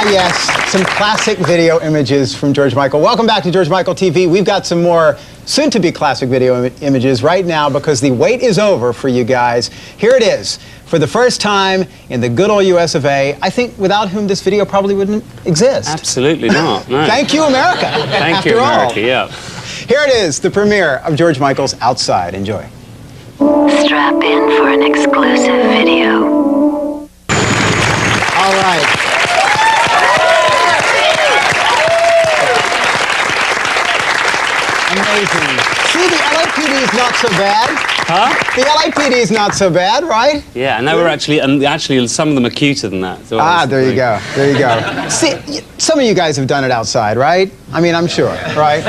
Ah, yes, some classic video images from George Michael. Welcome back to George Michael TV. We've got some more soon-to-be classic video images right now because the wait is over for you guys. Here it is. For the first time in the good old US of A, I think without whom this video probably wouldn't exist. Absolutely not, no. Thank you, America. Thank you, America, yeah. Here it is, the premiere of George Michael's Outside. Enjoy. Strap in for an exclusive video. All right. Amazing. See, the LAPD is not so bad. Huh? The LAPD is not so bad, right? Yeah, and they were actually some of them are cuter than that. So there you go. There you go. See, some of you guys have done it outside, right? I mean, I'm sure, right?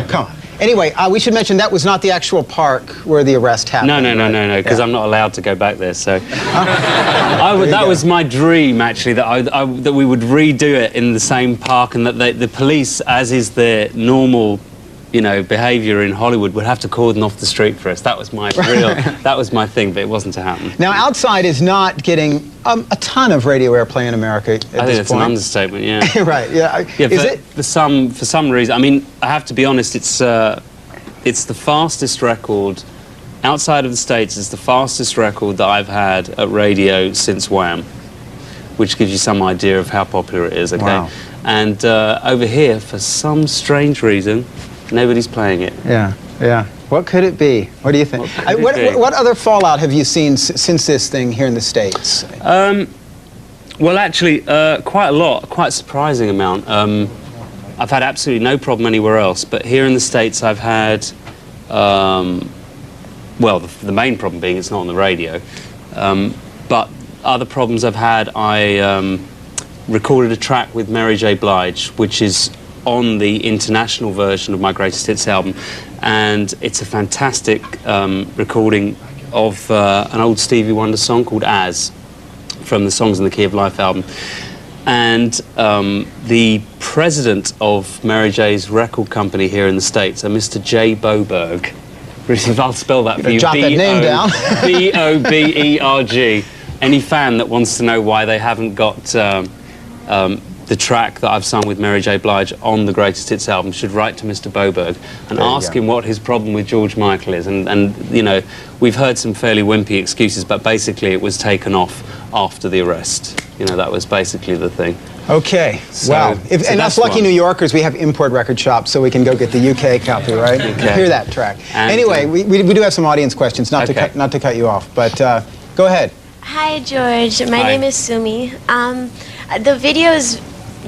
Come on. Anyway, we should mention that was not the actual park where the arrest happened. No, because I'm not allowed to go back there, so... that was my dream, actually, that we would redo it in the same park and that the police, as is their normal, you know, behaviour in Hollywood, would have to cordon off the street for us. That was my that was my thing, but it wasn't to happen. Now, Outside is not getting a ton of radio airplay in America at this point. I think that's an understatement, yeah. Right, yeah. Yeah, for some reason, I mean, I have to be honest, it's the fastest record, outside of the States, it's the fastest record that I've had at radio since Wham, which gives you some idea of how popular it is, okay? Wow. And over here, for some strange reason, nobody's playing it. Yeah, yeah. What could it be? What do you think? What other fallout have you seen since this thing here in the States? Well, actually, quite a lot, quite a surprising amount. I've had absolutely no problem anywhere else, but here in the States I've had, well, the main problem being it's not on the radio, but other problems I've had, I recorded a track with Mary J. Blige, which is on the international version of my Greatest Hits album, and it's a fantastic recording of an old Stevie Wonder song called As, from the Songs in the Key of Life album. And the president of Mary J's record company here in the States, Mr. J. Boberg, I'll spell that for you, jot that name down. B-O-B-E-R-G. Any fan that wants to know why they haven't got the track that I've sung with Mary J. Blige on the Greatest Hits album should write to Mr. Boberg and ask him what his problem with George Michael is. And you know, we've heard some fairly wimpy excuses, but basically it was taken off after the arrest. You know, that was basically the thing. Okay, wow. And us lucky New Yorkers, we have import record shops, so we can go get the UK copy, right? Okay. Hear that track. And anyway, we do have some audience questions, not to cut you off, but go ahead. Hi, George. My name is Sumi. The video is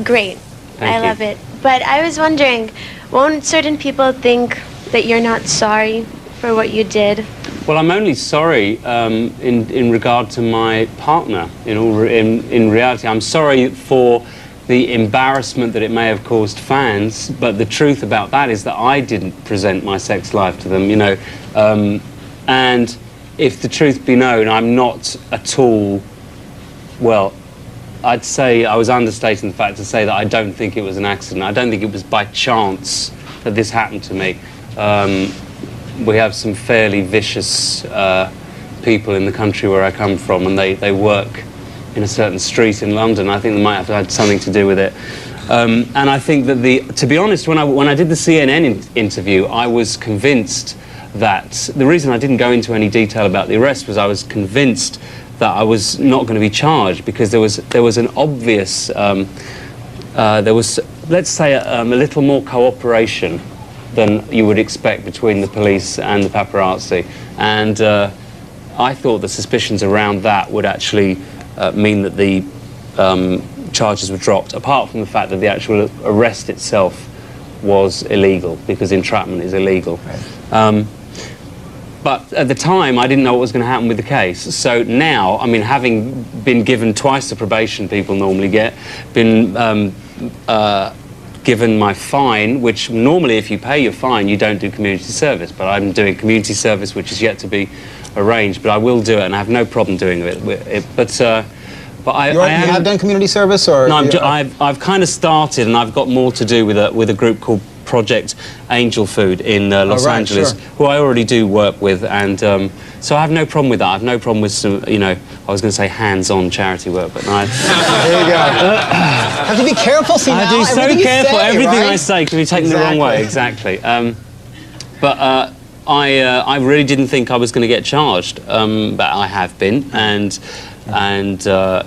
great. I love it. But I was wondering, won't certain people think that you're not sorry for what you did? Well, I'm only sorry in regard to my partner. In reality, I'm sorry for the embarrassment that it may have caused fans, but the truth about that is that I didn't present my sex life to them, you know. And if the truth be known, I'm not at all, well, I'd say I was understating the fact to say that I don't think it was an accident. I don't think it was by chance that this happened to me. We have some fairly vicious people in the country where I come from, and they work in a certain street in London. I think they might have had something to do with it. And I think that to be honest, when I did the CNN interview, I was convinced that the reason I didn't go into any detail about the arrest was I was convinced that I was not going to be charged because there was an obvious, there was, let's say, a little more cooperation than you would expect between the police and the paparazzi. And I thought the suspicions around that would actually mean that the charges were dropped, apart from the fact that the actual arrest itself was illegal, because entrapment is illegal. Right. But at the time, I didn't know what was going to happen with the case. So now, I mean, having been given twice the probation people normally get, been given my fine, which normally if you pay your fine, you don't do community service. But I'm doing community service, which is yet to be arranged. But I will do it, and I have no problem doing it. But you have done community service, or? No, I've kind of started, and I've got more to do with a group called Project Angel Food in Los Angeles, sure. who I already do work with, and so I have no problem with that. I have no problem with some, you know, I was going to say hands-on charity work, but no. There you go. Have to be careful, see, I now, do so everything you careful. say, Everything right? I say can be taken the wrong way. Exactly. But I really didn't think I was going to get charged, but I have been, and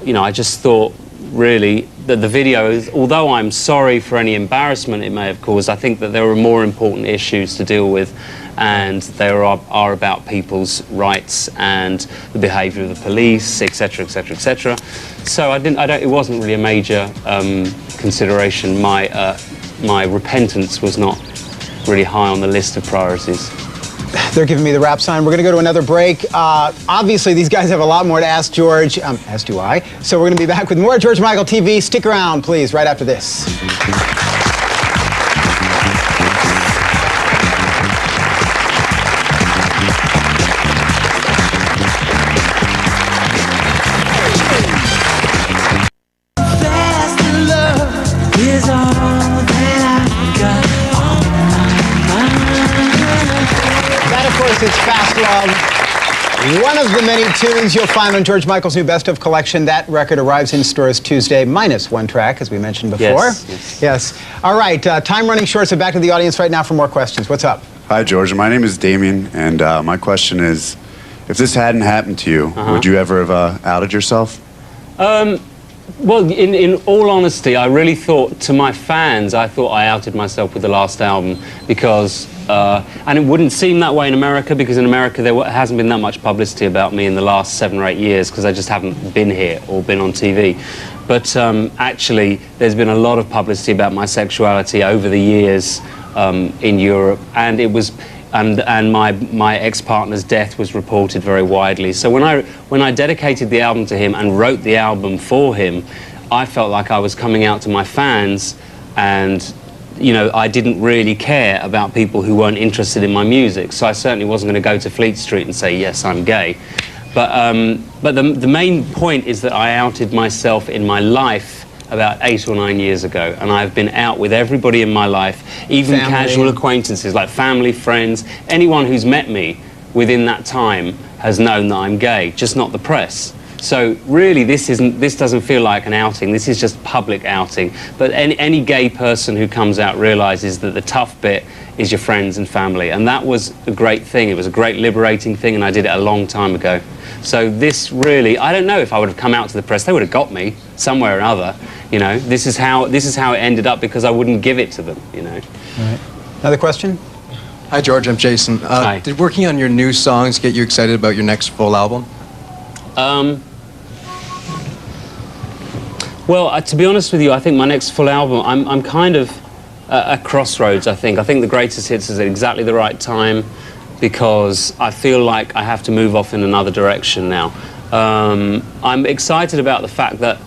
you know, I just thought really that the videos, although I'm sorry for any embarrassment it may have caused, I think that there are more important issues to deal with, and they are about people's rights and the behaviour of the police, etc., etc., etc. So it wasn't really a major consideration. My repentance was not really high on the list of priorities. They're giving me the rap sign. We're going to go to another break. Obviously, these guys have a lot more to ask George, as do I. So we're going to be back with more George Michael TV. Stick around, please, right after this. It's Fast Love, one of the many tunes you'll find on George Michael's new Best Of collection. That record arrives in stores Tuesday, minus one track, as we mentioned before. Yes. All right, time running short, so back to the audience right now for more questions. What's up? Hi, George. My name is Damien, and my question is, if this hadn't happened to you, would you ever have outed yourself? Well, in all honesty, I really thought, to my fans, I thought I outed myself with the last album because, and it wouldn't seem that way in America, because in America there hasn't been that much publicity about me in the last 7 or 8 years, because I just haven't been here or been on TV. But actually, there's been a lot of publicity about my sexuality over the years in Europe, and it was... And my ex-partner's death was reported very widely. So when I dedicated the album to him and wrote the album for him, I felt like I was coming out to my fans, and you know, I didn't really care about people who weren't interested in my music. So I certainly wasn't going to go to Fleet Street and say, yes, I'm gay. But the main point is that I outed myself in my life about 8 or 9 years ago, and I've been out with everybody in my life, even casual acquaintances like family, friends, anyone who's met me within that time has known that I'm gay, just not the press. So really, this doesn't feel like an outing. This is just public outing. But any gay person who comes out realizes that the tough bit is your friends and family, and that was a great thing. It was a great liberating thing, and I did it a long time ago. So this really, I don't know if I would have come out to the press. They would have got me somewhere or other. You know, this is how it ended up, because I wouldn't give it to them. You know. All right. Another question? Hi, George. I'm Jason. Hi. Did working on your new songs get you excited about your next full album? Well, to be honest with you, I think my next full album, I'm kind of at crossroads, I think. I think the greatest hits is at exactly the right time, because I feel like I have to move off in another direction now. I'm excited about the fact that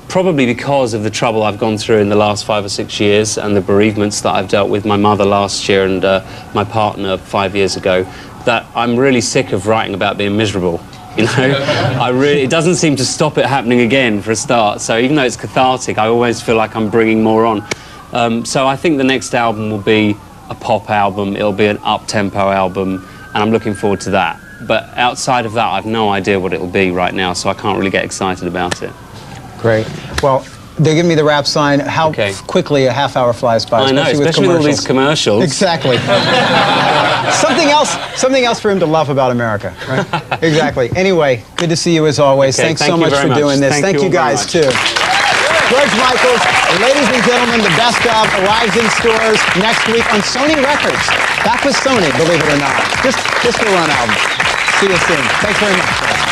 probably because of the trouble I've gone through in the last 5 or 6 years, and the bereavements that I've dealt with, my mother last year and my partner 5 years ago, that I'm really sick of writing about being miserable. You know, it doesn't seem to stop it happening again, for a start. So even though it's cathartic, I always feel like I'm bringing more on. So I think the next album will be a pop album. It'll be an up-tempo album, and I'm looking forward to that. But outside of that, I've no idea what it'll be right now, so I can't really get excited about it. Great. Well, they give me the rap sign. How quickly a half hour flies by. I know, especially with all these commercials. Exactly. something else for him to love about America, right? Exactly. Anyway, good to see you as always. Okay, Thanks so much for doing this. Thank you guys too. George Michael's, ladies and gentlemen, the Best Of arrives in stores next week on Sony Records. Back with Sony, believe it or not. Just a run album. See you soon. Thanks very much.